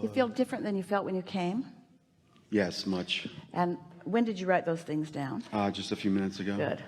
You feel different than you felt when you came? Yes, much. And when did you write those things down? Just a few minutes ago. Good.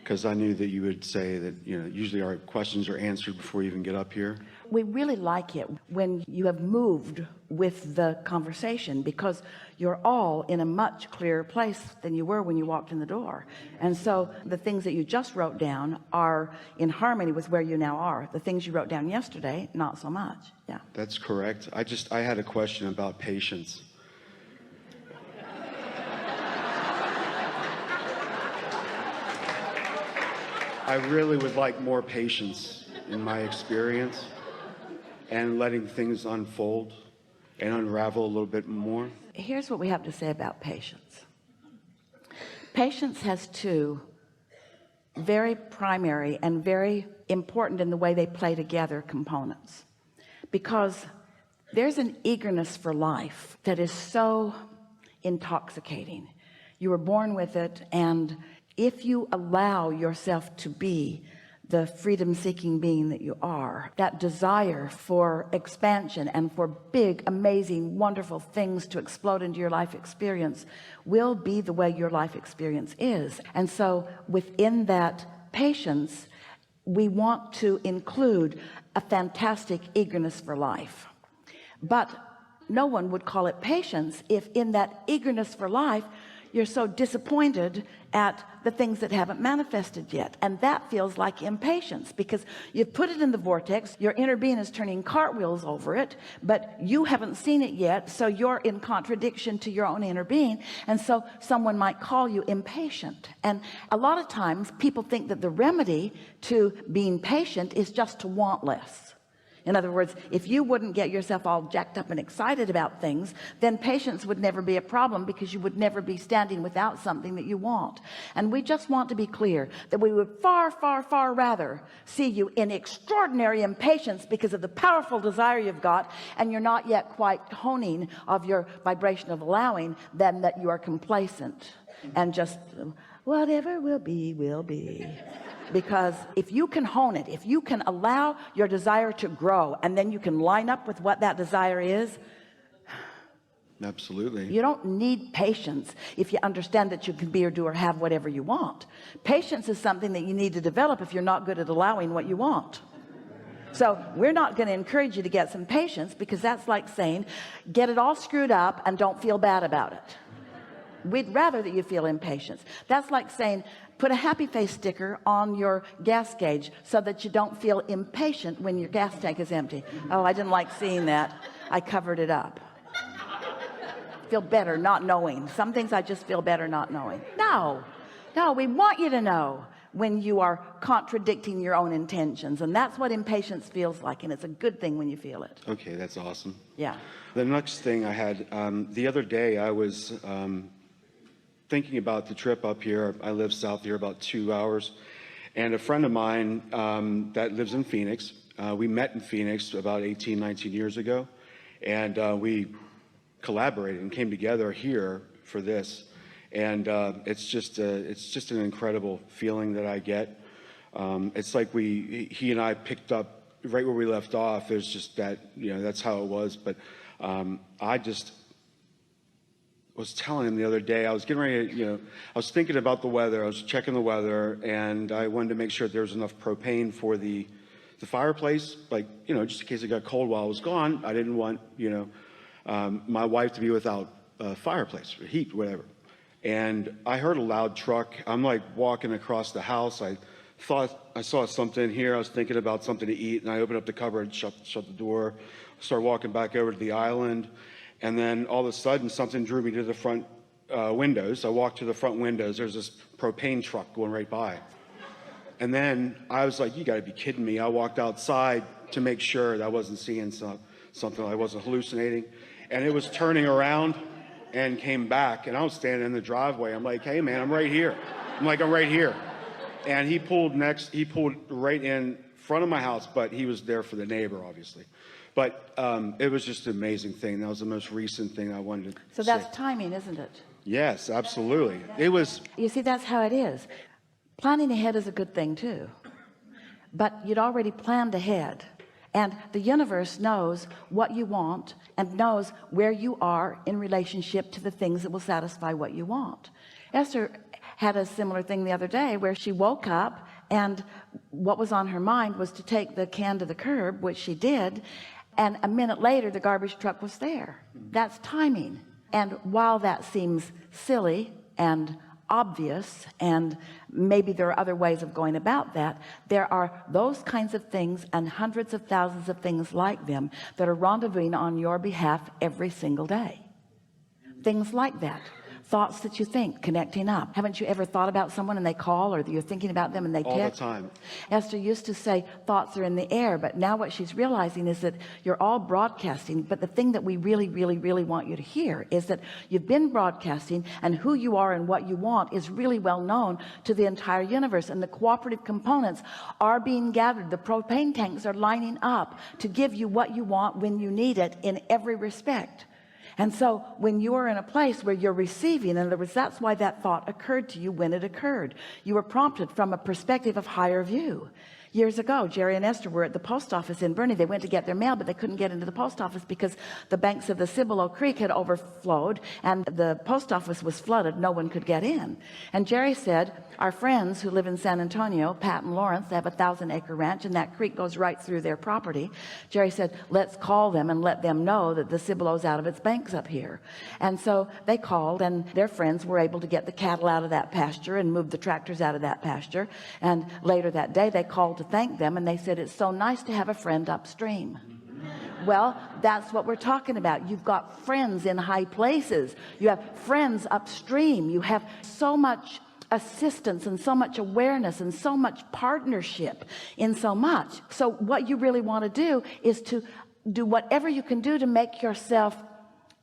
Because I knew that you would say that, usually our questions are answered before you even get up here. We really like it when you have moved with the conversation, because you're all in a much clearer place than you were when you walked in the door. And so the things that you just wrote down are in harmony with where you now are. The things you wrote down yesterday, not so much. Yeah. That's correct. I had a question about patience. I really would like more patience in my experience, and letting things unfold and unravel a little bit more. Here's what we have to say about patience. Patience has two very primary and very important in the way they play together components, because there's an eagerness for life that is so intoxicating. You were born with it, and if you allow yourself to be the freedom-seeking being that you are, that desire for expansion and for big, amazing, wonderful things to explode into your life experience will be the way your life experience is. And so within that patience, we want to include a fantastic eagerness for life. But no one would call it patience if in that eagerness for life you're so disappointed at the things that haven't manifested yet. And that feels like impatience, because you've put it in the vortex, your inner being is turning cartwheels over it, but you haven't seen it yet, so you're in contradiction to your own inner being. And so someone might call you impatient. And a lot of times people think that the remedy to being patient is just to want less. In other words, if you wouldn't get yourself all jacked up and excited about things, then patience would never be a problem, because you would never be standing without something that you want. And we just want to be clear that we would far, far, far rather see you in extraordinary impatience because of the powerful desire you've got, and you're not yet quite honing of your vibration of allowing, than that you are complacent and just whatever will be, will be. Because if you can hone it, if you can allow your desire to grow, and then you can line up with what that desire is, absolutely, you don't need patience if you understand that you can be or do or have whatever you want. Patience is something that you need to develop if you're not good at allowing what you want. So we're not going to encourage you to get some patience, because that's like saying get it all screwed up and don't feel bad about it. We'd rather that you feel impatience. That's like saying put a happy face sticker on your gas gauge so that you don't feel impatient when your gas tank is empty. Oh, I didn't like seeing that, I covered it up. Feel better not knowing. Some things I just feel better not knowing. No, we want you to know when you are contradicting your own intentions, and that's what impatience feels like, and it's a good thing when you feel it. Okay, that's awesome. Yeah. The next thing I had, the other day I was thinking about the trip up here. I live south here about 2 hours, and a friend of mine that lives in Phoenix, we met in Phoenix about 19 years ago, and we collaborated and came together here for this. And it's just an incredible feeling that I get. It's like he and I picked up right where we left off. There's just that, that's how it was. But I just was telling him the other day, I was getting ready to, I was thinking about the weather. I was checking the weather, and I wanted to make sure there was enough propane for the fireplace, like, just in case it got cold while I was gone. I didn't want, my wife to be without fireplace or heat, whatever. And I heard a loud truck. I'm like walking across the house. I thought I saw something here. I was thinking about something to eat, and I opened up the cupboard, shut the door, started walking back over to the island. And then all of a sudden, something drew me to the front windows. I walked to the front windows. There's this propane truck going right by. And then I was like, you got to be kidding me. I walked outside to make sure that I wasn't seeing something, I wasn't hallucinating. And it was turning around and came back. And I was standing in the driveway. I'm like, hey, man, I'm right here. I'm right here. And he pulled right in front of my house, but he was there for the neighbor, obviously. But it was just an amazing thing. That was the most recent thing I wanted to say. So that's timing, isn't it? Yes, absolutely. It was. You see, that's how it is. Planning ahead is a good thing too. But you'd already planned ahead. And the universe knows what you want and knows where you are in relationship to the things that will satisfy what you want. Esther had a similar thing the other day where she woke up and what was on her mind was to take the can to the curb, which she did, and a minute later the garbage truck was there. That's timing. And while that seems silly and obvious, and maybe there are other ways of going about that, there are those kinds of things and hundreds of thousands of things like them that are rendezvousing on your behalf every single day. Things like that. Thoughts that you think, connecting up. Haven't you ever thought about someone and they call, or you're thinking about them and they all text? the time. Esther used to say thoughts are in the air, but now what she's realizing is that you're all broadcasting, but the thing that we really want you to hear is that you've been broadcasting, and who you are and what you want is really well known to the entire universe, and the cooperative components are being gathered. The propane tanks are lining up to give you what you want when you need it in every respect. And so when you are in a place where you're receiving, in other words, that's why that thought occurred to you when it occurred. You were prompted from a perspective of higher view. Years ago, Jerry and Esther were at the post office in Bernie. They went to get their mail, but they couldn't get into the post office because the banks of the Cibolo Creek had overflowed and the post office was flooded. No one could get in. And Jerry said, our friends who live in San Antonio, Pat and Lawrence, they have a 1,000-acre ranch and that creek goes right through their property. Jerry said, let's call them and let them know that the Cibolo's out of its banks up here. And so they called, and their friends were able to get the cattle out of that pasture and move the tractors out of that pasture. And later that day they called to thank them, and they said, it's so nice to have a friend upstream. Well, that's what we're talking about. You've got friends in high places. You have friends upstream. You have so much assistance and so much awareness and so much partnership in so much. So what you really want to do is to do whatever you can do to make yourself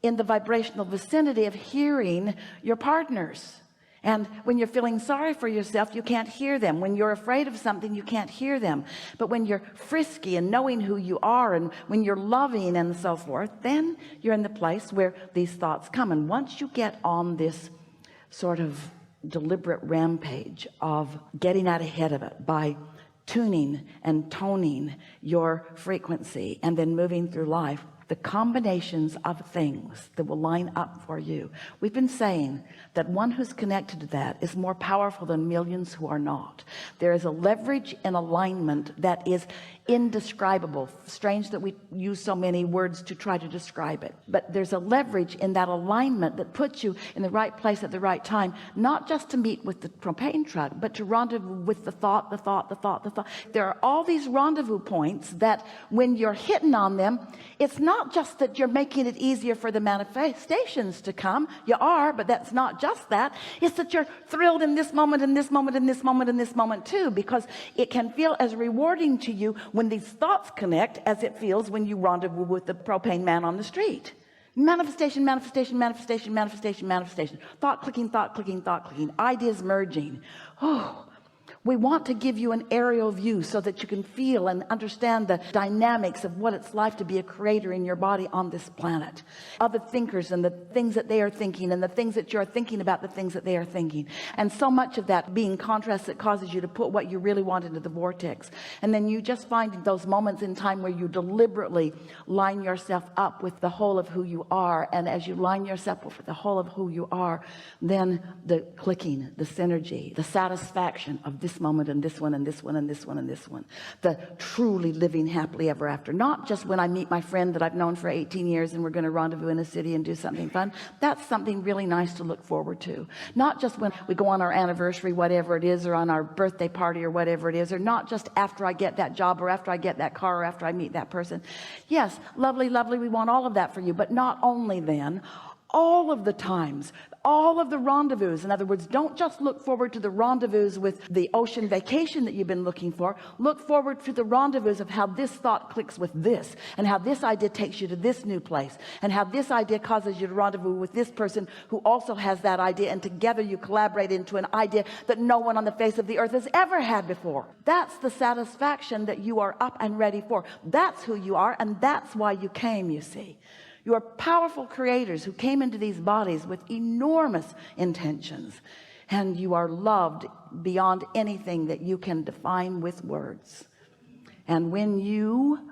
in the vibrational vicinity of hearing your partners. And when you're feeling sorry for yourself, you can't hear them. When you're afraid of something, you can't hear them. But when you're frisky and knowing who you are, and when you're loving and so forth, then you're in the place where these thoughts come. And once you get on this sort of deliberate rampage of getting out ahead of it by tuning and toning your frequency and then moving through life, the combinations of things that will line up for you. We've been saying that one who's connected to that is more powerful than millions who are not. There is a leverage and alignment that is indescribable. Strange that we use so many words to try to describe it, but there's a leverage in that alignment that puts you in the right place at the right time, not just to meet with the propane truck, but to rendezvous with the thought. There are all these rendezvous points that when you're hitting on them, it's not just that you're making it easier for the manifestations to come. You are, but that's not just that. It's that you're thrilled in this moment, in this moment, in this moment, in this moment too, because it can feel as rewarding to you when these thoughts connect as it feels when you rendezvous with the propane man on the street. Manifestation, manifestation, manifestation, manifestation, manifestation. Thought clicking, ideas merging. We want to give you an aerial view so that you can feel and understand the dynamics of what it's like to be a creator in your body on this planet. Other thinkers and the things that they are thinking, and the things that you're thinking about the things that they are thinking. And so much of that being contrast that causes you to put what you really want into the vortex. And then you just find those moments in time where you deliberately line yourself up with the whole of who you are. And as you line yourself up with the whole of who you are, then the clicking, the synergy, the satisfaction of this moment and this one and this one and this one and this one, the truly living happily ever after. Not just when I meet my friend that I've known for 18 years and we're going to rendezvous in a city and do something fun. That's something really nice to look forward to. Not just when we go on our anniversary, whatever it is, or on our birthday party or whatever it is, or not just after I get that job or after I get that car or after I meet that person. Yes, lovely, lovely, we want all of that for you, but not only then, all of the times, all of the rendezvous. In other words, don't just look forward to the rendezvous with the ocean vacation that you've been looking for. Look forward to the rendezvous of how this thought clicks with this, and how this idea takes you to this new place, and how this idea causes you to rendezvous with this person who also has that idea, and together you collaborate into an idea that no one on the face of the earth has ever had before. That's the satisfaction that you are up and ready for. That's who you are, and that's why you came, you see. You are powerful creators who came into these bodies with enormous intentions, and you are loved beyond anything that you can define with words. And when you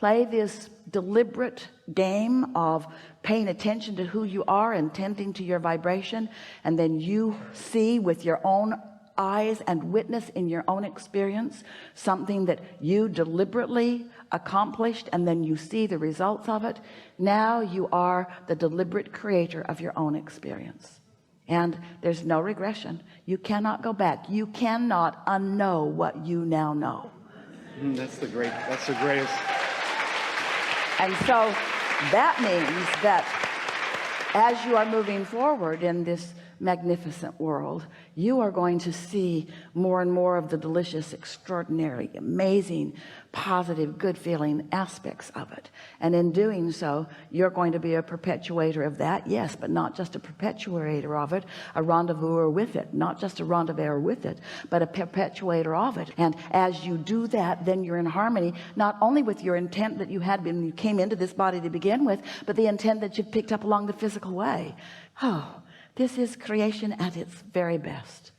play this deliberate game of paying attention to who you are and tending to your vibration, and then you see with your own eyes and witness in your own experience something that you deliberately accomplished, and then you see the results of it. Now you are the deliberate creator of your own experience, and there's no regression. You cannot go back. You cannot unknow what you now know. That's the greatest. And so that means that as you are moving forward in this magnificent world, you are going to see more and more of the delicious, extraordinary, amazing, positive, good feeling aspects of it. And in doing so, you're going to be a perpetuator of that, yes, but not just a perpetuator of it, a rendezvouser with it, not just a rendezvouser with it, but a perpetuator of it. And as you do that, then you're in harmony, not only with your intent that you had when you came into this body to begin with, but the intent that you've picked up along the physical way. Oh, this is creation at its very best.